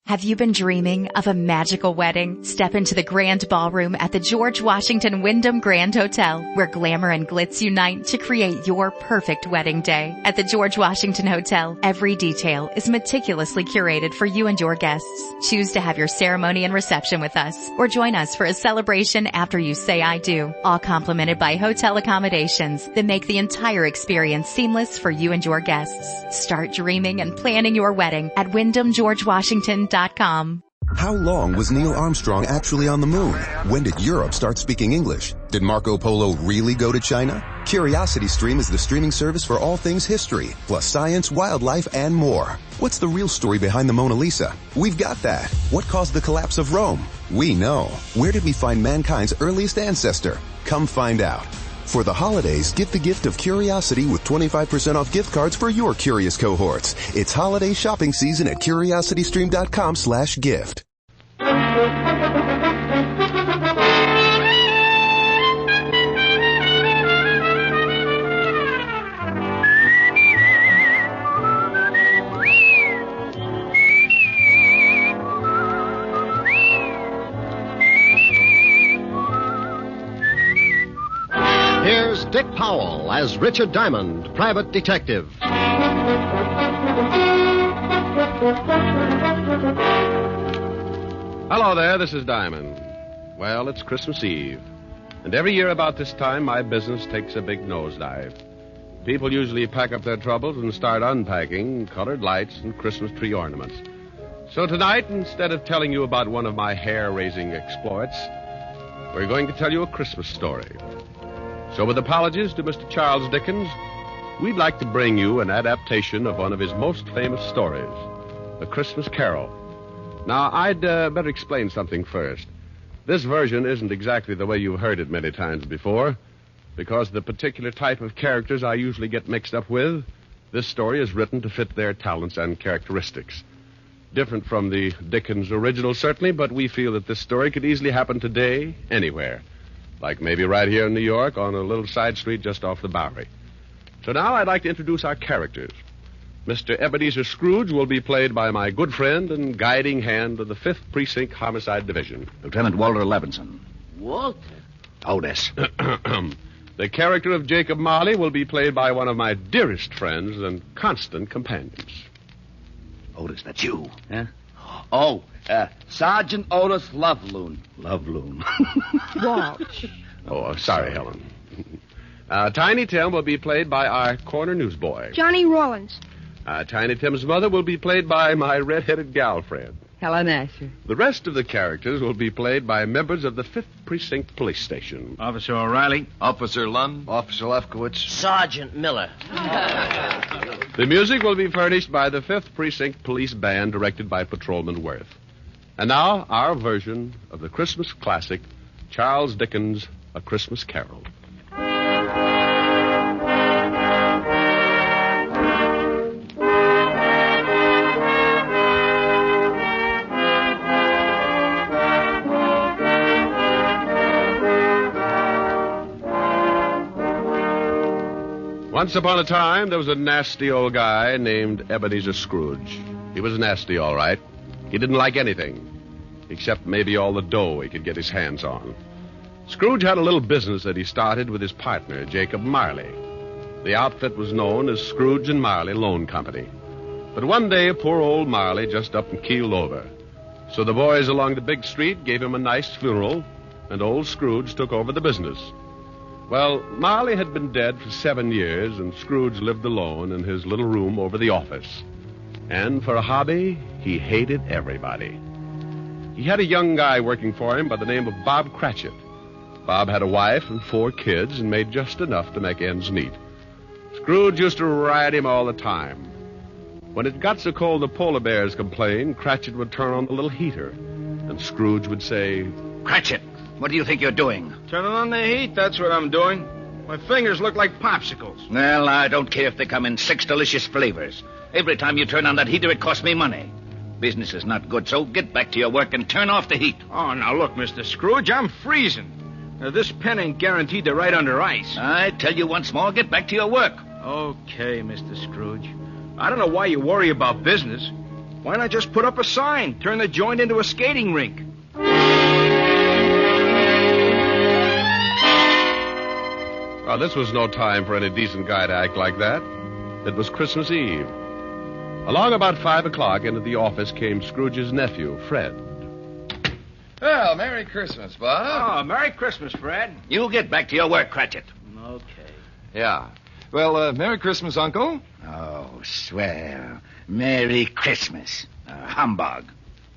Have you been dreaming of a magical wedding? Step into the grand ballroom at the George Washington Wyndham Grand Hotel, where glamour and glitz unite to create your perfect wedding day. At the George Washington Hotel, every detail is meticulously curated for you and your guests. Choose to have your ceremony and reception with us, or join us for a celebration after you say I do. All complimented by hotel accommodations that make the entire experience seamless for you and your guests. Start dreaming and planning your wedding at WyndhamGeorgeWashington.com. How long was Neil Armstrong actually on the moon? When did Europe start speaking English? Did Marco Polo really go to China? CuriosityStream is the streaming service for all things history, plus science, wildlife, and more. What's the real story behind the Mona Lisa? We've got that. What caused the collapse of Rome? We know. Where did we find mankind's earliest ancestor? Come find out. For the holidays, get the gift of curiosity with 25% off gift cards for your curious cohorts. It's holiday shopping season at curiositystream.com/gift. Here's Dick Powell as Richard Diamond, private detective. Hello there, this is Diamond. Well, it's Christmas Eve. And every year about this time, my business takes a big nosedive. People usually pack up their troubles and start unpacking colored lights and Christmas tree ornaments. So tonight, instead of telling you about one of my hair-raising exploits, we're going to tell you a Christmas story. So with apologies to Mr. Charles Dickens, we'd like to bring you an adaptation of one of his most famous stories, A Christmas Carol. Now, I'd better explain something first. This version isn't exactly the way you've heard it many times before, because the particular type of characters I usually get mixed up with, this story is written to fit their talents and characteristics. Different from the Dickens original, certainly, but we feel that this story could easily happen today, anywhere. Like maybe right here in New York on a little side street just off the Bowery. So now I'd like to introduce our characters. Mr. Ebenezer Scrooge will be played by my good friend and guiding hand of the 5th Precinct Homicide Division, Lieutenant Walter Levinson. Walter? Otis. The character of Jacob Marley will be played by one of my dearest friends and constant companions. Otis, that's you. Huh? Oh, Sergeant Otis Loveloon. Loveloon. Walsh. Oh, sorry, Helen. Tiny Tim will be played by our corner newsboy. Johnny Rollins. Tiny Tim's mother will be played by my red-headed gal friend. Helen Asher. The rest of the characters will be played by members of the 5th Precinct Police Station. Officer O'Reilly. Officer Lund. Officer Lefkowitz. Sergeant Miller. The music will be furnished by the 5th Precinct Police Band, directed by Patrolman Worth. And now, our version of the Christmas classic, Charles Dickens' A Christmas Carol. Once upon a time, there was a nasty old guy named Ebenezer Scrooge. He was nasty, all right. He didn't like anything, except maybe all the dough he could get his hands on. Scrooge had a little business that he started with his partner, Jacob Marley. The outfit was known as Scrooge and Marley Loan Company. But one day, poor old Marley just up and keeled over. So the boys along the big street gave him a nice funeral, and old Scrooge took over the business. Well, Marley had been dead for 7 years, and Scrooge lived alone in his little room over the office. And for a hobby, he hated everybody. He had a young guy working for him by the name of Bob Cratchit. Bob had a wife and 4 kids and made just enough to make ends meet. Scrooge used to ride him all the time. When it got so cold the polar bears complained, Cratchit would turn on the little heater, and Scrooge would say, Cratchit, what do you think you're doing? Turning on the heat, that's what I'm doing. My fingers look like popsicles. Well, I don't care if they come in 6 delicious flavors. Every time you turn on that heater, it costs me money. Business is not good, so get back to your work and turn off the heat. Oh, now look, Mr. Scrooge, I'm freezing. Now, this pen ain't guaranteed to ride under ice. I tell you once more, get back to your work. Okay, Mr. Scrooge. I don't know why you worry about business. Why not just put up a sign? Turn the joint into a skating rink. Well, this was no time for any decent guy to act like that. It was Christmas Eve. Along about 5 o'clock, into the office came Scrooge's nephew, Fred. Well, Merry Christmas, Bob. Oh, Merry Christmas, Fred. You get back to your work, Cratchit. Okay. Yeah. Well, Merry Christmas, Uncle. Oh, swell. Merry Christmas. Humbug.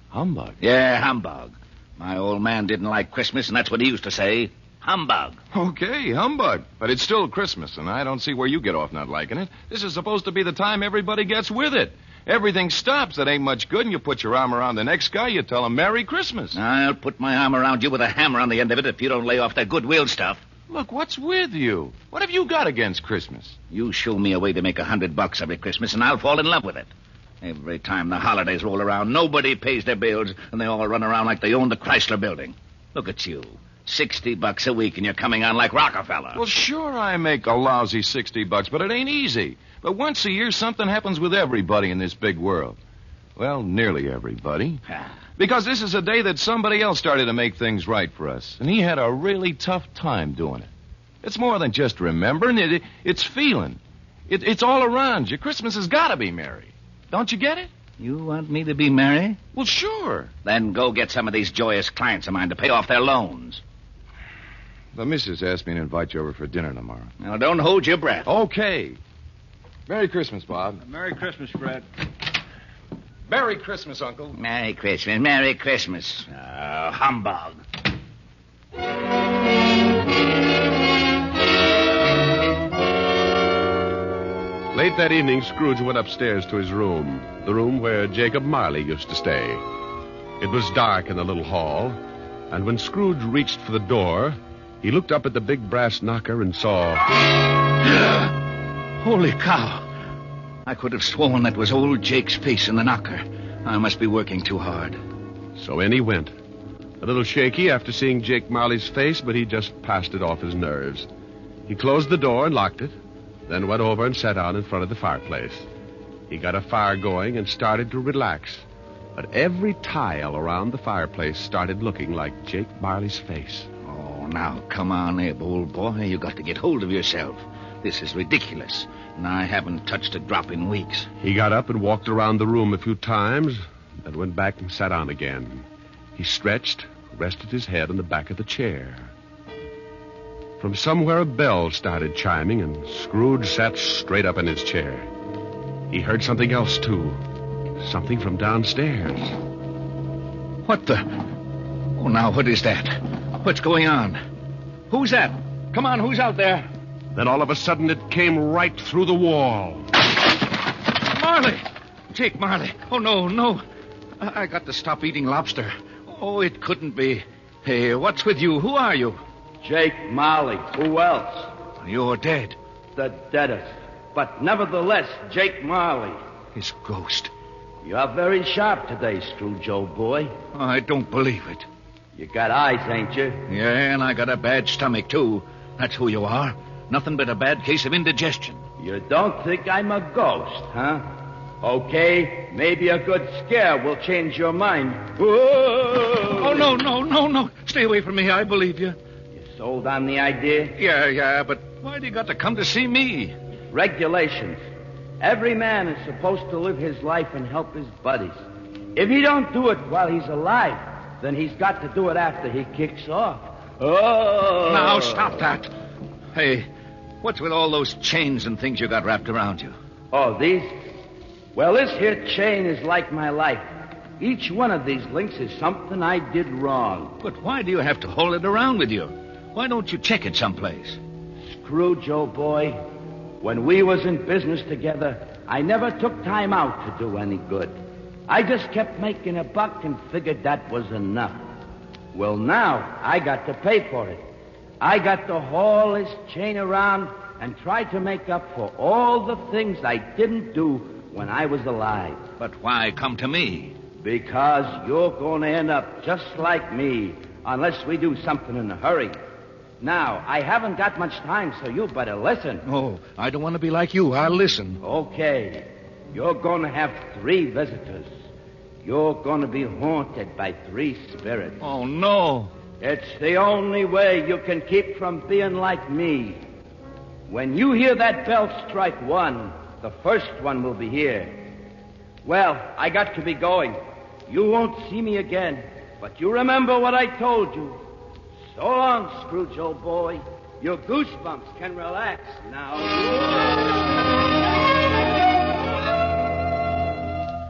Humbug. Yeah, humbug. My old man didn't like Christmas, and that's what he used to say. Humbug. Okay, humbug. But it's still Christmas, and I don't see where you get off not liking it. This is supposed to be the time everybody gets with it. Everything stops. That ain't much good, and you put your arm around the next guy, you tell him Merry Christmas. I'll put my arm around you with a hammer on the end of it if you don't lay off that goodwill stuff. Look, what's with you? What have you got against Christmas? You show me a way to make $100 every Christmas, and I'll fall in love with it. Every time the holidays roll around, nobody pays their bills, and they all run around like they own the Chrysler Building. Look at you. $60 a week, and you're coming on like Rockefeller. Well, sure, I make a lousy $60, but it ain't easy. But once a year, something happens with everybody in this big world. Well, nearly everybody. Because this is a day that somebody else started to make things right for us, and he had a really tough time doing it. It's more than just remembering. It's feeling. It's all around you. Christmas has got to be merry. Don't you get it? You want me to be merry? Well, sure. Then go get some of these joyous clients of mine to pay off their loans. The missus asked me to invite you over for dinner tomorrow. Now, don't hold your breath. Okay. Merry Christmas, Bob. Merry Christmas, Fred. Merry Christmas, Uncle. Merry Christmas. Merry Christmas. Humbug. Late that evening, Scrooge went upstairs to his room, the room where Jacob Marley used to stay. It was dark in the little hall, and when Scrooge reached for the door, he looked up at the big brass knocker and saw... Holy cow. I could have sworn that was old Jake's face in the knocker. I must be working too hard. So in he went. A little shaky after seeing Jake Marley's face, but he just passed it off his nerves. He closed the door and locked it, then went over and sat down in front of the fireplace. He got a fire going and started to relax. But every tile around the fireplace started looking like Jake Marley's face. Oh, now, come on, Abe, old boy. You got to get hold of yourself. This is ridiculous, and I haven't touched a drop in weeks. He got up and walked around the room a few times, then went back and sat down again. He stretched, rested his head on the back of the chair. From somewhere a bell started chiming, and Scrooge sat straight up in his chair. He heard something else, too. Something from downstairs. What the... Oh, now, what is that? What's going on? Who's that? Come on, who's out there? Then all of a sudden it came right through the wall. Marley! Jake Marley. Oh, no. I got to stop eating lobster. Oh, it couldn't be. Hey, what's with you? Who are you? Jake Marley. Who else? You're dead. The deadest. But nevertheless, Jake Marley. His ghost. You're very sharp today, Scrooge, old boy. I don't believe it. You got eyes, ain't you? Yeah, and I got a bad stomach, too. That's who you are. Nothing but a bad case of indigestion. You don't think I'm a ghost, huh? Okay, maybe a good scare will change your mind. Whoa! Oh, no. Stay away from me. I believe you. You sold on the idea? Yeah, but why do you got to come to see me? Regulations. Every man is supposed to live his life and help his buddies. If he don't do it while he's alive, then he's got to do it after he kicks off. Oh! Now, stop that. Hey, what's with all those chains and things you got wrapped around you? Oh, these? Well, this here chain is like my life. Each one of these links is something I did wrong. But why do you have to hold it around with you? Why don't you check it someplace? Scrooge, old boy, when we was in business together, I never took time out to do any good. I just kept making a buck and figured that was enough. Well, now I got to pay for it. I got to haul this chain around and try to make up for all the things I didn't do when I was alive. But why come to me? Because you're going to end up just like me unless we do something in a hurry. Now, I haven't got much time, so you better listen. Oh, I don't want to be like you. I'll listen. Okay. You're going to have 3 visitors. You're going to be haunted by 3 spirits. Oh, no. It's the only way you can keep from being like me. When you hear that bell strike 1, the first one will be here. Well, I got to be going. You won't see me again, but you remember what I told you. So long, Scrooge, old boy. Your goosebumps can relax now.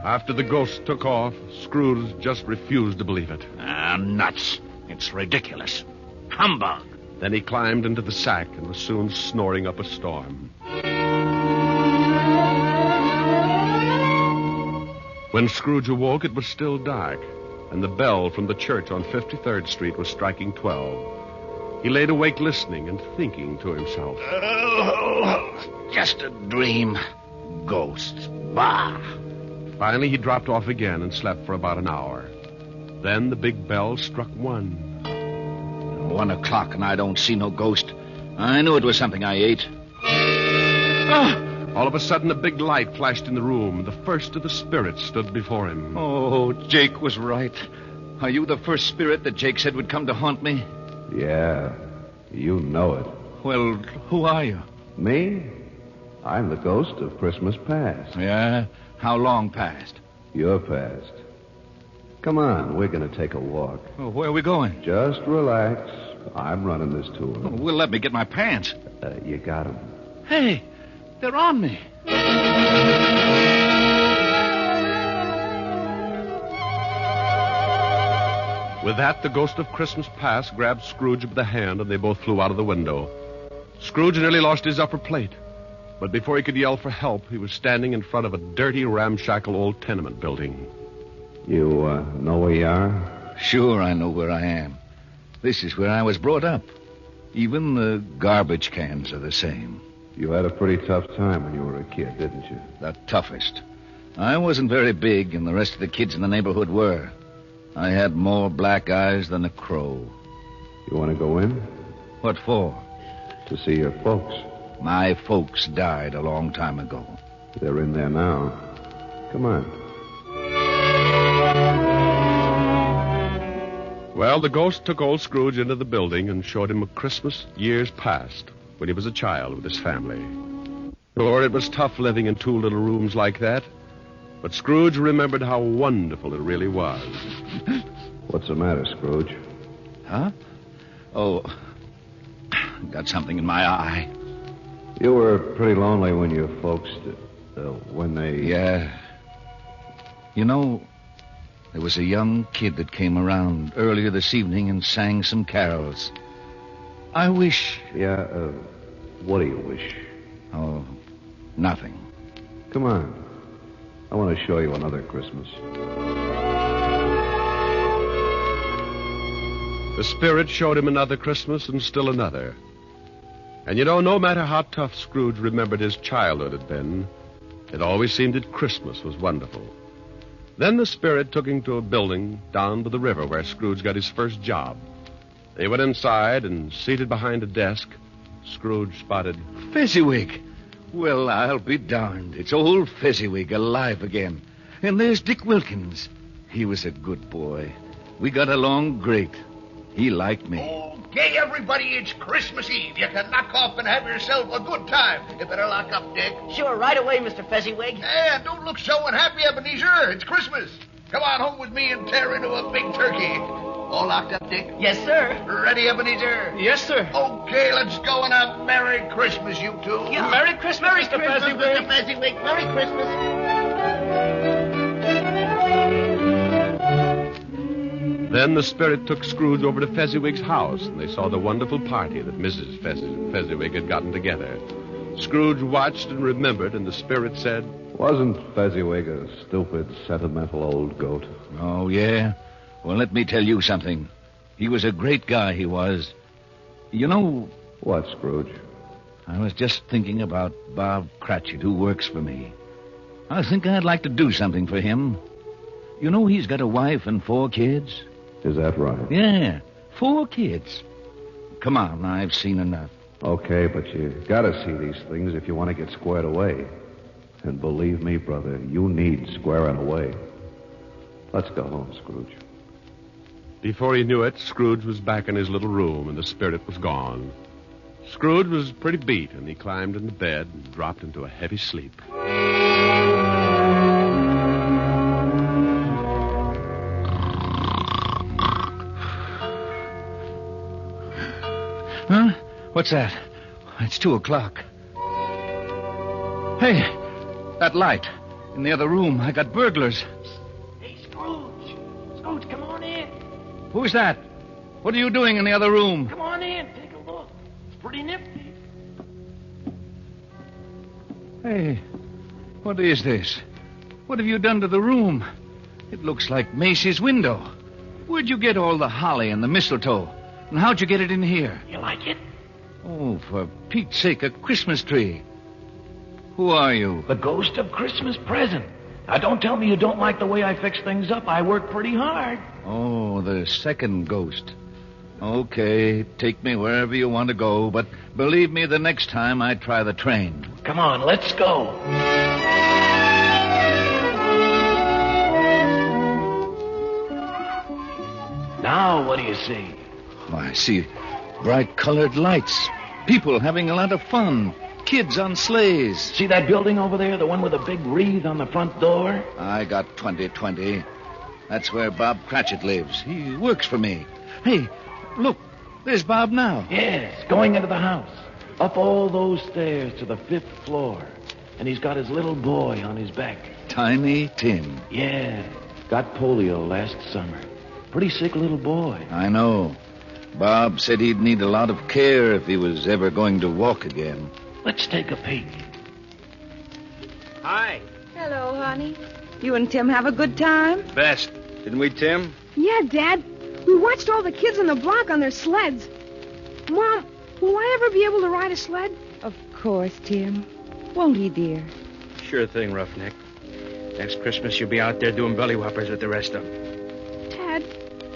After the ghost took off, Scrooge just refused to believe it. Nuts. It's ridiculous. Humbug. Then he climbed into the sack and was soon snoring up a storm. When Scrooge awoke, it was still dark, and the bell from the church on 53rd Street was striking 12. He laid awake listening and thinking to himself. Oh, just a dream. Ghosts. Bah. Finally, he dropped off again and slept for about an hour. Then the big bell struck 1. 1 o'clock and I don't see no ghost. I knew it was something I ate. Ah! All of a sudden, a big light flashed in the room. The first of the spirits stood before him. Oh, Jake was right. Are you the first spirit that Jake said would come to haunt me? Yeah, you know it. Well, who are you? Me? I'm the ghost of Christmas past. Yeah? How long past? Your past. Come on, we're going to take a walk. Oh, where are we going? Just relax. I'm running this tour. Oh, well, let me get my pants. You got 'em. Hey, they're on me. With that, the ghost of Christmas past grabbed Scrooge by the hand, and they both flew out of the window. Scrooge nearly lost his upper plate. But before he could yell for help, he was standing in front of a dirty, ramshackle old tenement building. You know where you are? Sure, I know where I am. This is where I was brought up. Even the garbage cans are the same. You had a pretty tough time when you were a kid, didn't you? The toughest. I wasn't very big, and the rest of the kids in the neighborhood were. I had more black eyes than a crow. You want to go in? What for? To see your folks. My folks died a long time ago. They're in there now. Come on. Well, the ghost took old Scrooge into the building and showed him a Christmas years past when he was a child with his family. Lord, it was tough living in 2 little rooms like that. But Scrooge remembered how wonderful it really was. What's the matter, Scrooge? Huh? Oh, got something in my eye. You were pretty lonely when your folks, when they... Yeah. You know, there was a young kid that came around earlier this evening and sang some carols. I wish... Yeah, what do you wish? Oh, nothing. Come on. I want to show you another Christmas. The spirit showed him another Christmas and still another. And you know, no matter how tough Scrooge remembered his childhood had been, it always seemed that Christmas was wonderful. Then the spirit took him to a building down by the river where Scrooge got his first job. They went inside, and seated behind a desk, Scrooge spotted... Fezziwig! Well, I'll be darned. It's old Fezziwig alive again. And there's Dick Wilkins. He was a good boy. We got along great. He liked me. Okay, everybody, it's Christmas Eve. You can knock off and have yourself a good time. You better lock up, Dick. Sure, right away, Mr. Fezziwig. Hey, and don't look so unhappy, Ebenezer. It's Christmas. Come on home with me and tear into a big turkey. All locked up, Dick? Yes, sir. Ready, Ebenezer? Yes, sir. Okay, let's go and have Merry Christmas, you two. Yeah. Merry Christmas, Mr. Fezziwig. Mr. Fezziwig. Merry Christmas. Then the spirit took Scrooge over to Fezziwig's house, and they saw the wonderful party that Mrs. Fezziwig had gotten together. Scrooge watched and remembered, and the spirit said... Wasn't Fezziwig a stupid, sentimental old goat? Oh, yeah? Well, let me tell you something. He was a great guy, he was. You know... What, Scrooge? I was just thinking about Bob Cratchit, who works for me. I think I'd like to do something for him. You know he's got a wife and 4 kids? Is that right? Yeah, 4 kids. Come on, I've seen enough. Okay, but you gotta see these things if you want to get squared away. And believe me, brother, you need squaring away. Let's go home, Scrooge. Before he knew it, Scrooge was back in his little room, and the spirit was gone. Scrooge was pretty beat, and he climbed into bed and dropped into a heavy sleep. Huh? What's that? It's 2:00. Hey, that light. In the other room, I got burglars. Hey, Scrooge. Scrooge, come on in. Who's that? What are you doing in the other room? Come on in. Take a look. It's pretty nifty. Hey, what is this? What have you done to the room? It looks like Macy's window. Where'd you get all the holly and the mistletoe? And how'd you get it in here? You like it? Oh, for Pete's sake, a Christmas tree. Who are you? The ghost of Christmas present. Now, don't tell me you don't like the way I fix things up. I work pretty hard. Oh, the second ghost. Okay, take me wherever you want to go, but believe me, the next time I try the train. Come on, let's go. Now, what do you see? Oh, I see bright colored lights. People having a lot of fun. Kids on sleighs. See that building over there, the one with the big wreath on the front door? I got 2020. That's where Bob Cratchit lives. He works for me. Hey, look, there's Bob now. Yes, going into the house. Up all those stairs to the 5th floor. And he's got his little boy on his back. Tiny Tim. Yeah, got polio last summer. Pretty sick little boy. I know. Bob said he'd need a lot of care if he was ever going to walk again. Let's take a peek. Hi. Hello, honey. You and Tim have a good time? Best. Didn't we, Tim? Yeah, Dad. We watched all the kids on the block on their sleds. Mom, will I ever be able to ride a sled? Of course, Tim. Won't he, dear? Sure thing, Roughneck. Next Christmas, you'll be out there doing belly whoppers with the rest of them. Dad,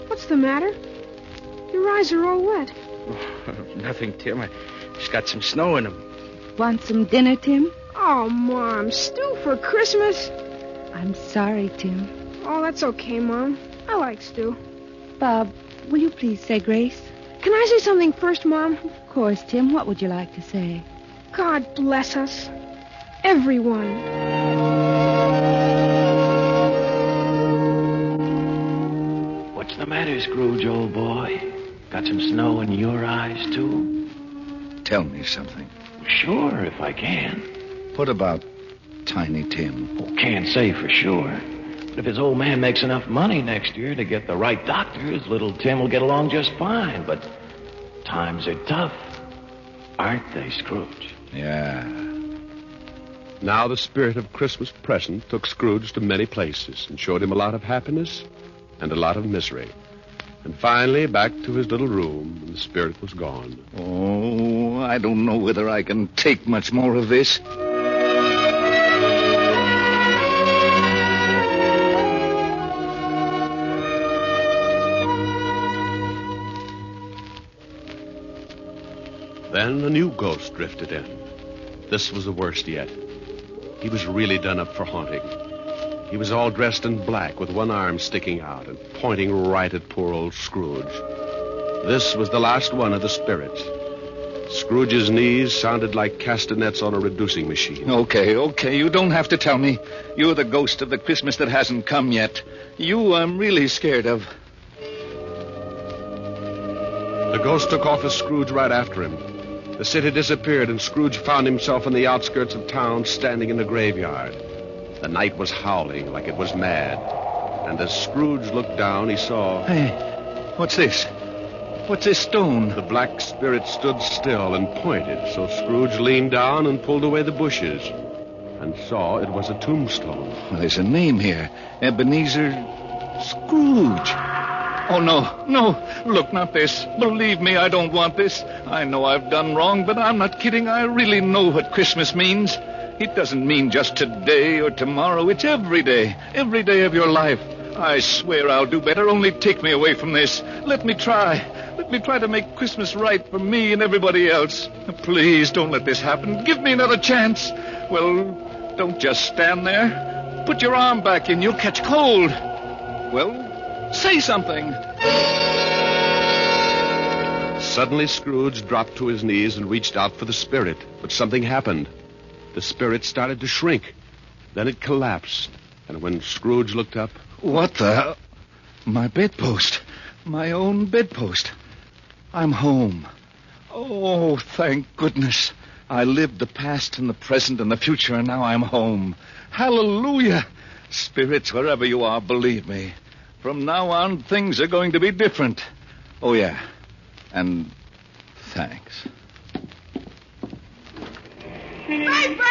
what's the matter? Your eyes are all wet. Nothing, Tim. I just got some snow in them. Want some dinner, Tim? Oh, Mom, stew for Christmas? I'm sorry, Tim. Oh, that's okay, Mom. I like stew. Bob, will you please say grace? Can I say something first, Mom? Of course, Tim. What would you like to say? God bless us. Everyone. What's the matter, Scrooge, old boy? Got some snow in your eyes, too? Tell me something. Sure, if I can. What about Tiny Tim? Oh, can't say for sure. But if his old man makes enough money next year to get the right doctors, little Tim will get along just fine. But times are tough, aren't they, Scrooge? Yeah. Now the spirit of Christmas present took Scrooge to many places and showed him a lot of happiness and a lot of misery. And finally, back to his little room, and the spirit was gone. Oh, I don't know whether I can take much more of this. Then a new ghost drifted in. This was the worst yet. He was really done up for haunting. He was all dressed in black with one arm sticking out and pointing right at poor old Scrooge. This was the last one of the spirits. Scrooge's knees sounded like castanets on a reducing machine. Okay, you don't have to tell me. You're the ghost of the Christmas that hasn't come yet. You I'm really scared of. The ghost took off with Scrooge right after him. The city disappeared, and Scrooge found himself on the outskirts of town, standing in the graveyard. The night was howling like it was mad. And as Scrooge looked down, he saw... Hey, what's this? What's this stone? The black spirit stood still and pointed, so Scrooge leaned down and pulled away the bushes and saw it was a tombstone. Well, there's a name here. Ebenezer Scrooge. Oh, no. Look, not this. Believe me, I don't want this. I know I've done wrong, but I'm not kidding. I really know what Christmas means. It doesn't mean just today or tomorrow. It's every day of your life. I swear I'll do better. Only take me away from this. Let me try. Let me try to make Christmas right for me and everybody else. Please don't let this happen. Give me another chance. Well, don't just stand there. Put your arm back in. You'll catch cold. Well, say something. Suddenly, Scrooge dropped to his knees and reached out for the spirit. But something happened. The spirit started to shrink. Then it collapsed. And when Scrooge looked up... What the... My bedpost. My own bedpost. I'm home. Oh, thank goodness. I lived the past and the present and the future, and now I'm home. Hallelujah. Spirits, wherever you are, believe me. From now on, things are going to be different. Oh, yeah. And thanks. Paper!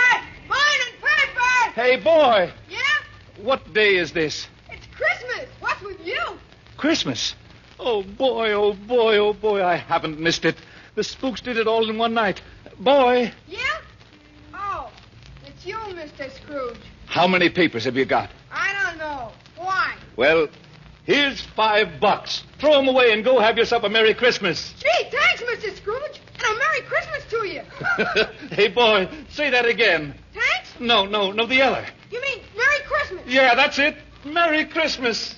Morning, paper! Hey, boy. Yeah? What day is this? It's Christmas. What's with you? Christmas. Oh, boy, oh, boy, oh, boy. I haven't missed it. The spooks did it all in one night. Boy. Yeah? Oh, it's you, Mr. Scrooge. How many papers have you got? I don't know. Why? Well, here's $5. Throw them away and go have yourself a Merry Christmas. Gee, thanks, Mr. Scrooge. And a Merry Christmas to you. Hey, boy, say that again. Thanks? No, the other. You mean Merry Christmas? Yeah, that's it. Merry Christmas.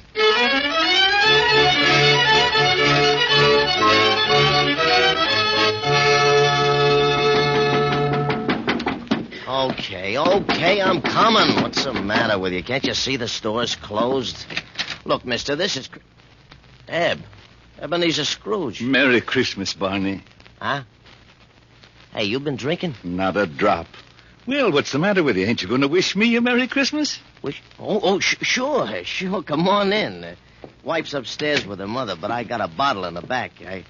Okay, I'm coming. What's the matter with you? Can't you see the store's closed? Look, mister, this is... Ebenezer Scrooge. Merry Christmas, Barney. Huh? Hey, you been drinking? Not a drop. Well, what's the matter with you? Ain't you going to wish me a Merry Christmas? Wish? Sure. Come on in. Wife's upstairs with her mother, but I got a bottle in the back. I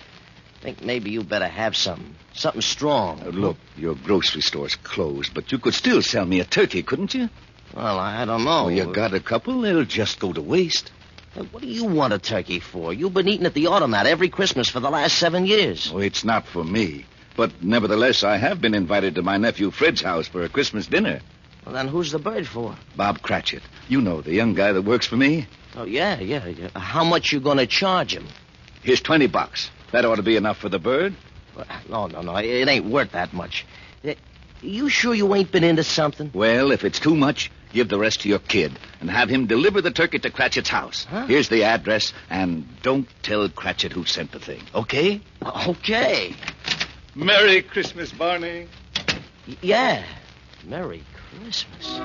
think maybe you better have something strong. Look, your grocery store's closed, but you could still sell me a turkey, couldn't you? Well, I don't know. Oh, you got a couple? They'll just go to waste. What do you want a turkey for? You've been eating at the automat every Christmas for the last 7 years. Oh, it's not for me. But nevertheless, I have been invited to my nephew Fred's house for a Christmas dinner. Well, then who's the bird for? Bob Cratchit. You know, the young guy that works for me. Oh, yeah. How much you going to charge him? Here's $20. That ought to be enough for the bird. No. It ain't worth that much. You sure you ain't been into something? Well, if it's too much, give the rest to your kid and have him deliver the turkey to Cratchit's house. Huh? Here's the address, and don't tell Cratchit who sent the thing, okay? Okay. Merry Christmas, Barney. Yeah. Merry Christmas.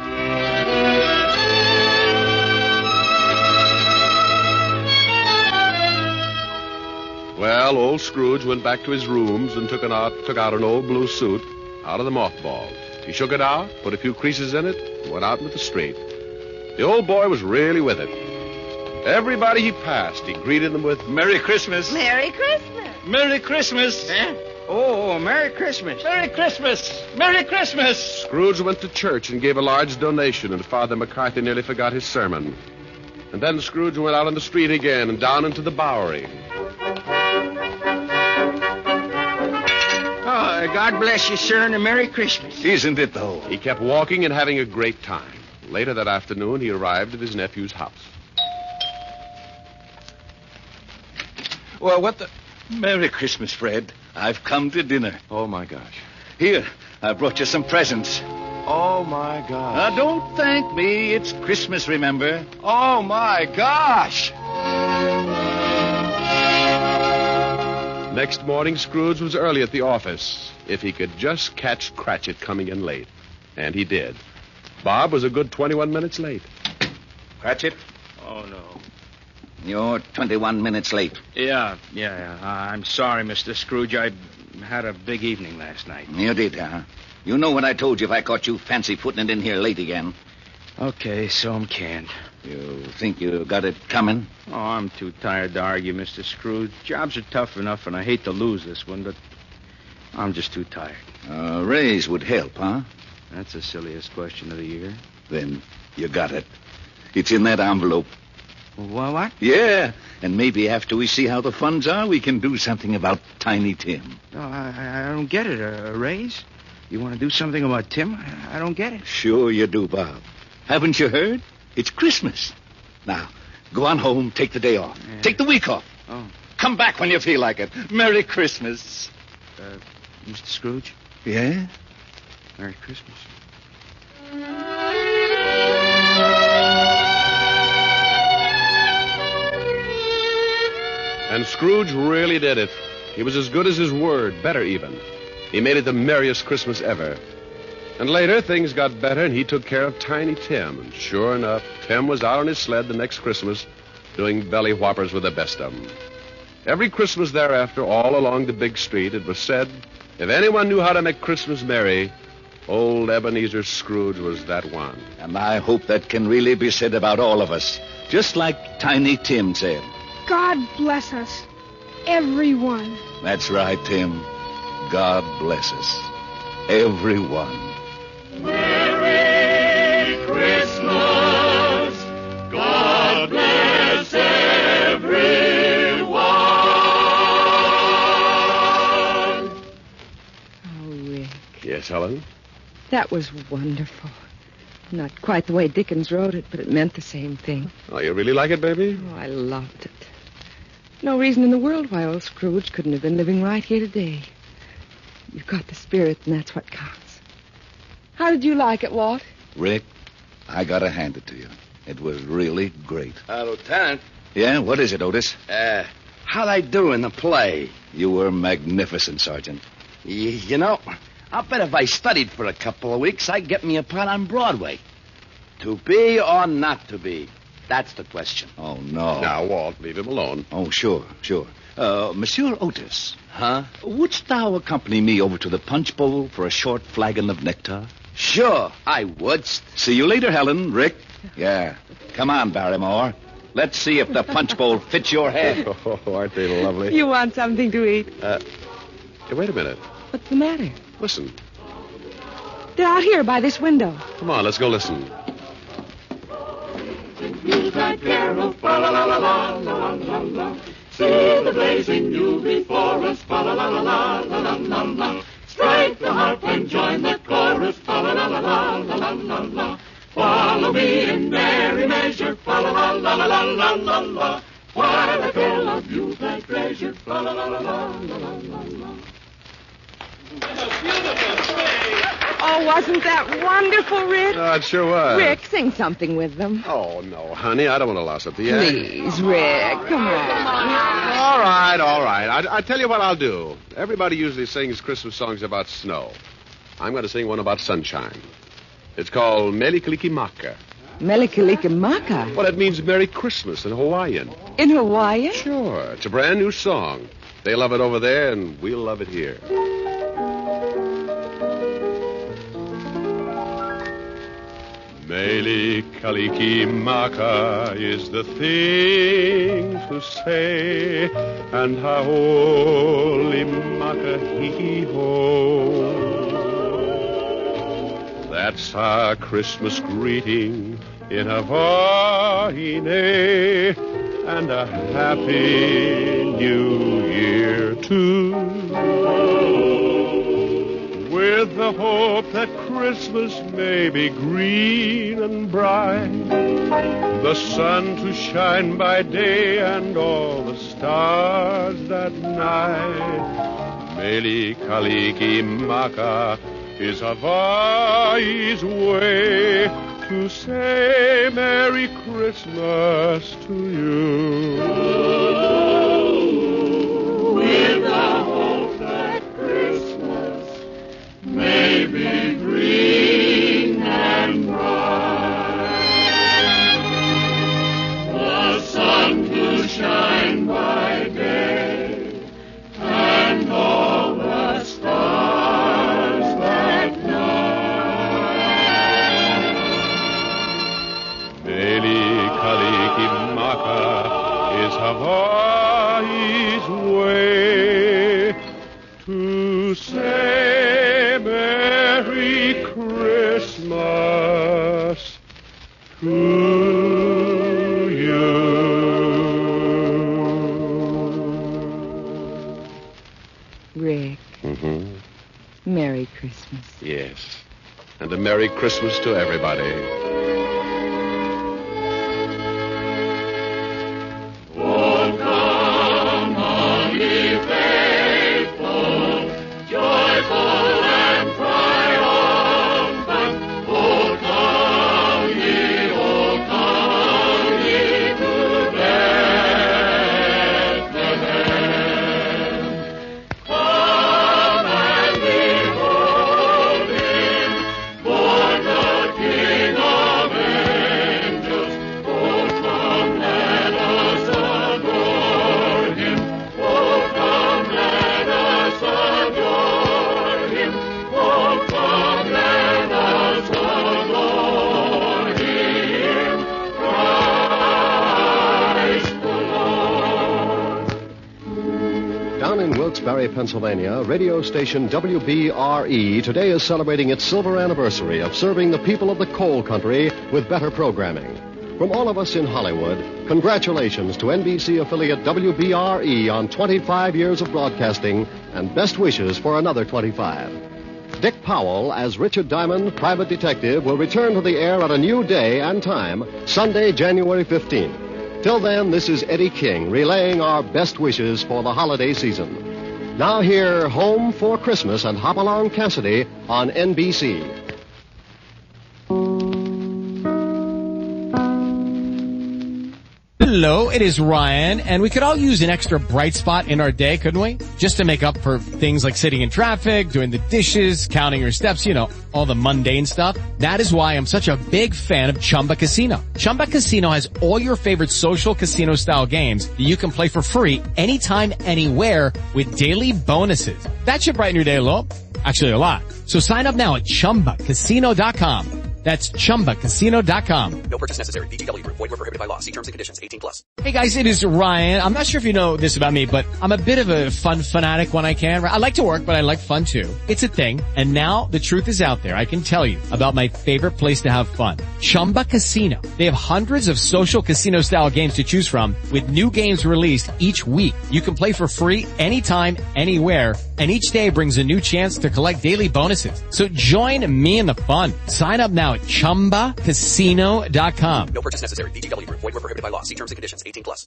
Well, old Scrooge went back to his rooms and took out an old blue suit out of the mothballs. He shook it out, put a few creases in it, and went out into the street. The old boy was really with it. Everybody he passed, he greeted them with, Merry Christmas. Merry Christmas. Merry Christmas. Eh? Oh, Merry Christmas. Merry Christmas. Merry Christmas. Scrooge went to church and gave a large donation, and Father McCarthy nearly forgot his sermon. And then Scrooge went out on the street again and down into the Bowery. Oh, God bless you, sir, and a Merry Christmas. Isn't it, though? He kept walking and having a great time. Later that afternoon, he arrived at his nephew's house. Well, what the... Merry Christmas, Fred. I've come to dinner. Oh, my gosh. Here, I brought you some presents. Oh, my gosh. Now, don't thank me. It's Christmas, remember? Oh, my gosh. Next morning, Scrooge was early at the office. If he could just catch Cratchit coming in late. And he did. Bob was a good 21 minutes late. Cratchit? Oh, no. You're 21 minutes late. Yeah. I'm sorry, Mr. Scrooge. I had a big evening last night. You did, huh? You know what I told you if I caught you fancy footing it in here late again. Okay, so I'm canned. You think you got it coming? Oh, I'm too tired to argue, Mr. Scrooge. Jobs are tough enough, and I hate to lose this one, but I'm just too tired. A raise would help, huh? That's the silliest question of the year. Then you got it. It's in that envelope. Well, what? Yeah, and maybe after we see how the funds are, we can do something about Tiny Tim. No, I don't get it. A raise? You want to do something about Tim? I don't get it. Sure you do, Bob. Haven't you heard? It's Christmas. Now, go on home, take the day off. Yeah. Take the week off. Oh. Come back when you feel like it. Merry Christmas. Mr. Scrooge? Yeah? Merry Christmas. And Scrooge really did it. He was as good as his word, better even. He made it the merriest Christmas ever. And later, things got better, and he took care of Tiny Tim. And sure enough, Tim was out on his sled the next Christmas doing belly whoppers with the best of them. Every Christmas thereafter, all along the big street, it was said, if anyone knew how to make Christmas merry, old Ebenezer Scrooge was that one. And I hope that can really be said about all of us, just like Tiny Tim said. God bless us, everyone. That's right, Tim. God bless us, everyone. Merry Christmas. God bless everyone. Oh, Rick, Yes, Helen? that was wonderful. Not quite the way Dickens wrote it, but it meant the same thing. Oh, you really like it, baby? Oh, I loved it. No reason in the world why old Scrooge couldn't have been living right here today. You've got the spirit, and that's what counts. How did you like it, Walt? Rick, I gotta hand it to you. It was really great. Lieutenant. Yeah, what is it, Otis? How'd I do in the play? You were magnificent, Sergeant. You know, I'll bet if I studied for a couple of weeks, I'd get me a part on Broadway. To be or not to be? That's the question. Oh, no. Now, Walt, leave him alone. Oh, sure. Monsieur Otis. Huh? Wouldst thou accompany me over to the punch bowl for a short flagon of nectar? Sure, I would. See you later, Helen. Rick? Yeah. Come on, Barrymore. Let's see if the punch bowl fits your head. Oh, aren't they lovely? You want something to eat? Hey, wait a minute. What's the matter? Listen. They're out here by this window. Come on, let's go listen. Yuletide carol, fa la la la la la la la. See the blazing Yule before us, fa la la la la la la la. Strike the harp and join the chorus, fa la la la la la la la. Follow me in merry measure, fa la la la la la la la. While I tell of Yuletide treasure, fa la la la la la la la. Oh, wasn't that wonderful, Rick? Oh, it sure was. Rick, sing something with them. Oh, no, honey, I don't want to louse up the act. Please, Rick, come on. All right. I tell you what I'll do. Everybody usually sings Christmas songs about snow. I'm going to sing one about sunshine. It's called Melikalikimaka. Melikalikimaka? Well, it means Merry Christmas in Hawaiian. In Hawaiian? Sure. It's a brand new song. They love it over there, and we'll love it here. Melikalikimaka is the thing to say, and haole maka hee ho. That's our Christmas greeting in Hawaii, and a happy new year too. With the hope that Christmas may be green and bright, the sun to shine by day and all the stars that night. Melikalikimaka is Hawaii's way to say Merry Christmas to you. With the hope that Christmas may be green and bright, the sun to shine by day, and all the stars that night. Melikalikimaka is Hawaii's way to say Merry Christmas to you. Rick, Merry Christmas. Yes. And a Merry Christmas to everybody. Oh, come on, ye faithful, joyful and triumphant. Oh, come ye to Bethlehem. Down in Wilkes-Barre, Pennsylvania, radio station WBRE today is celebrating its silver anniversary of serving the people of the coal country with better programming. From all of us in Hollywood, congratulations to NBC affiliate WBRE on 25 years of broadcasting and best wishes for another 25. Dick Powell, as Richard Diamond, private detective, will return to the air at a new day and time, Sunday, January 15th. Till then, this is Eddie King relaying our best wishes for the holiday season. Now hear Home for Christmas and Hopalong Cassidy on NBC. Hello, it is Ryan, and we could all use an extra bright spot in our day, couldn't we? Just to make up for things like sitting in traffic, doing the dishes, counting your steps, all the mundane stuff. That is why I'm such a big fan of Chumba Casino. Chumba Casino has all your favorite social casino-style games that you can play for free anytime, anywhere with daily bonuses. That should brighten your day a little. Actually, a lot. So sign up now at ChumbaCasino.com. That's ChumbaCasino.com. No purchase necessary. VGW Group. Void where prohibited by law. See terms and conditions. 18+. Hey guys, it is Ryan. I'm not sure if you know this about me, but I'm a bit of a fun fanatic when I can. I like to work, but I like fun too. It's a thing. And now the truth is out there. I can tell you about my favorite place to have fun. Chumba Casino. They have hundreds of social casino style games to choose from with new games released each week. You can play for free anytime, anywhere. And each day brings a new chance to collect daily bonuses. So join me in the fun. Sign up now at ChumbaCasino.com. No purchase necessary. VGW Group. Void where prohibited by law. See terms and conditions. 18+.